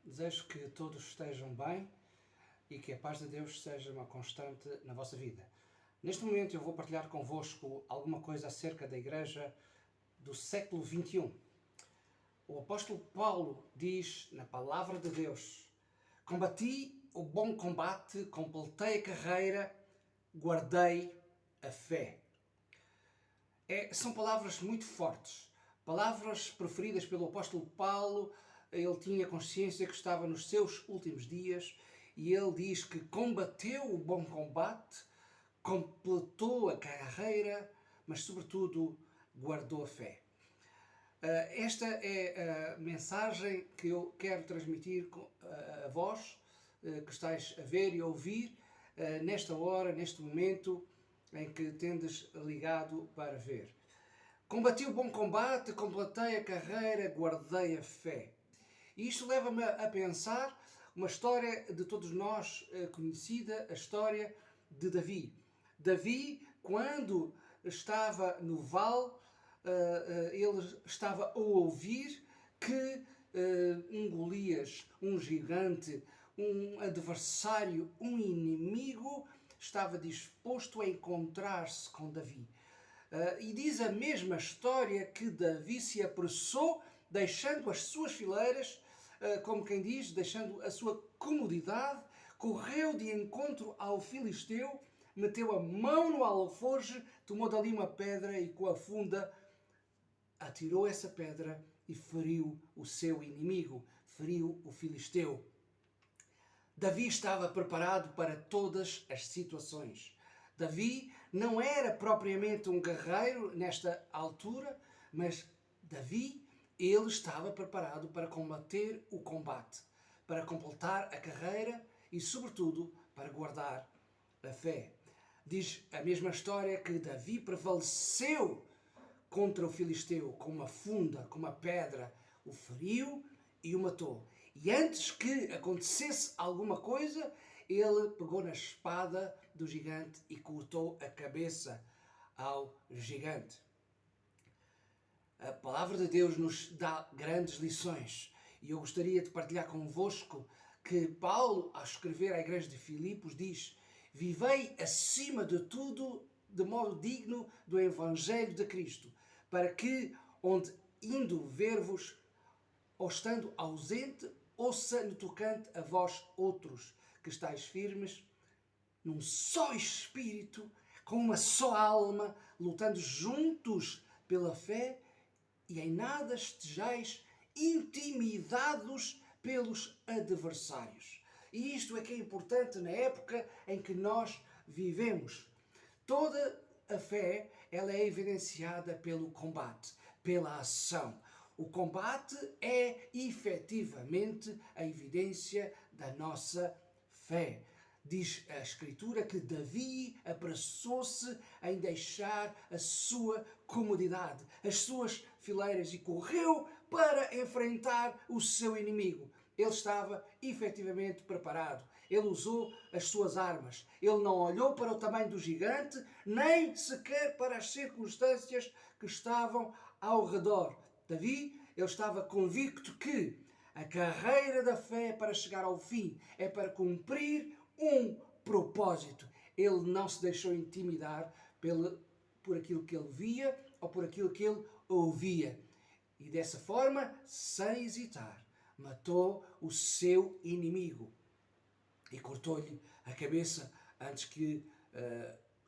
Desejo que todos estejam bem e que a paz de Deus seja uma constante na vossa vida. Neste momento eu vou partilhar convosco alguma coisa acerca da igreja do século XXI. O apóstolo Paulo diz na palavra de Deus: combati o bom combate, completei a carreira, guardei a fé. São palavras muito fortes, palavras preferidas pelo apóstolo Paulo. Ele tinha consciência que estava nos seus últimos dias e ele diz que combateu o bom combate, completou a carreira, mas sobretudo guardou a fé. Esta é a mensagem que eu quero transmitir a vós, que estáis a ver e a ouvir nesta hora, neste momento em que tendes ligado para ver. Combati o bom combate, completei a carreira, guardei a fé. E isto leva-me a pensar uma história de todos nós conhecida, a história de Davi. Davi, quando estava no vale, ele estava a ouvir que um Golias, um gigante, um adversário, um inimigo, estava disposto a encontrar-se com Davi. E diz a mesma história que Davi se apressou, deixando as suas fileiras, como quem diz, deixando a sua comodidade, correu de encontro ao filisteu, meteu a mão no alforje, tomou dali uma pedra e com a funda atirou essa pedra e feriu o seu inimigo, feriu o filisteu. Davi estava preparado para todas as situações. Davi não era propriamente um guerreiro nesta altura, mas Davi, ele estava preparado para combater o combate, para completar a carreira e, sobretudo, para guardar a fé. Diz a mesma história que Davi prevaleceu contra o filisteu com uma funda, com uma pedra, o feriu e o matou. E antes que acontecesse alguma coisa, ele pegou na espada do gigante e cortou a cabeça ao gigante. A palavra de Deus nos dá grandes lições e eu gostaria de partilhar convosco que Paulo, ao escrever à igreja de Filipos, diz: vivei acima de tudo de modo digno do Evangelho de Cristo, para que, onde indo ver-vos, ou estando ausente, ouça no tocante a vós outros, que estáis firmes, num só espírito, com uma só alma, lutando juntos pela fé, e em nada estejais intimidados pelos adversários. E isto é que é importante na época em que nós vivemos. Toda a fé, ela é evidenciada pelo combate, pela ação. O combate é efetivamente a evidência da nossa fé. Diz a Escritura que Davi apressou-se em deixar a sua comodidade, as suas fileiras e correu para enfrentar o seu inimigo. Ele estava efetivamente preparado. Ele usou as suas armas. Ele não olhou para o tamanho do gigante, nem sequer para as circunstâncias que estavam ao redor. Davi, ele estava convicto que a carreira da fé para chegar ao fim é para cumprir um propósito. Ele não se deixou intimidar por aquilo que ele via ou por aquilo que ele ouvia. E dessa forma, sem hesitar, matou o seu inimigo e cortou-lhe a cabeça antes que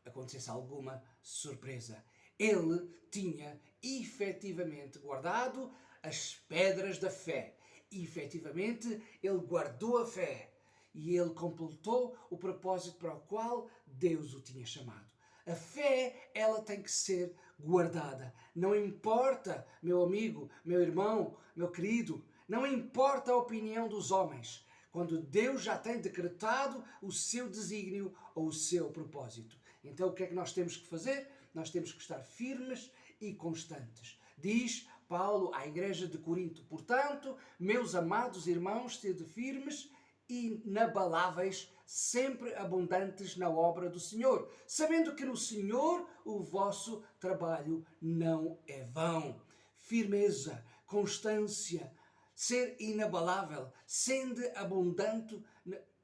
acontecesse alguma surpresa. Ele tinha efetivamente guardado as pedras da fé. E efetivamente ele guardou a fé e ele completou o propósito para o qual Deus o tinha chamado. A fé, ela tem que ser guardada. Não importa, meu amigo, meu irmão, meu querido, não importa a opinião dos homens, quando Deus já tem decretado o seu desígnio ou o seu propósito. Então o que é que nós temos que fazer? Nós temos que estar firmes e constantes. Diz Paulo à igreja de Corinto: portanto, meus amados irmãos, sede firmes e inabaláveis, sempre abundantes na obra do Senhor, sabendo que no Senhor o vosso trabalho não é vão. Firmeza, constância, ser inabalável, sendo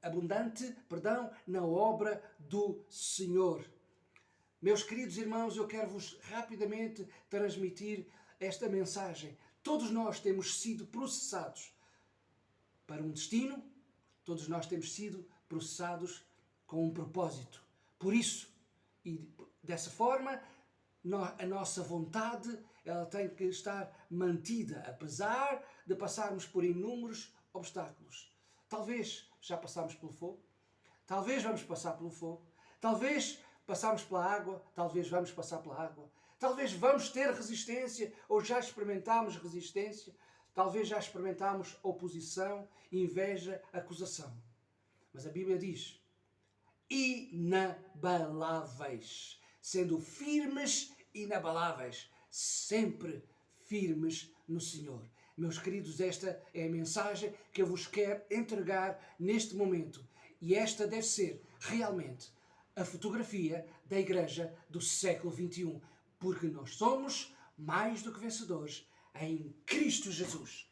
abundante, na obra do Senhor. Meus queridos irmãos, eu quero vos rapidamente transmitir esta mensagem. Todos nós temos sido processados para um destino, todos nós temos sido processados com um propósito. Por isso, e dessa forma, a nossa vontade ela tem que estar mantida, apesar de passarmos por inúmeros obstáculos. Talvez já passámos pelo fogo, talvez vamos passar pelo fogo, talvez passamos pela água, talvez vamos passar pela água, talvez vamos ter resistência ou já experimentámos resistência, talvez já experimentámos oposição, inveja, acusação. Mas a Bíblia diz: inabaláveis, sendo firmes, inabaláveis, sempre firmes no Senhor. Meus queridos, esta é a mensagem que eu vos quero entregar neste momento. E esta deve ser realmente a fotografia da igreja do século XXI. Porque nós somos mais do que vencedores em Cristo Jesus.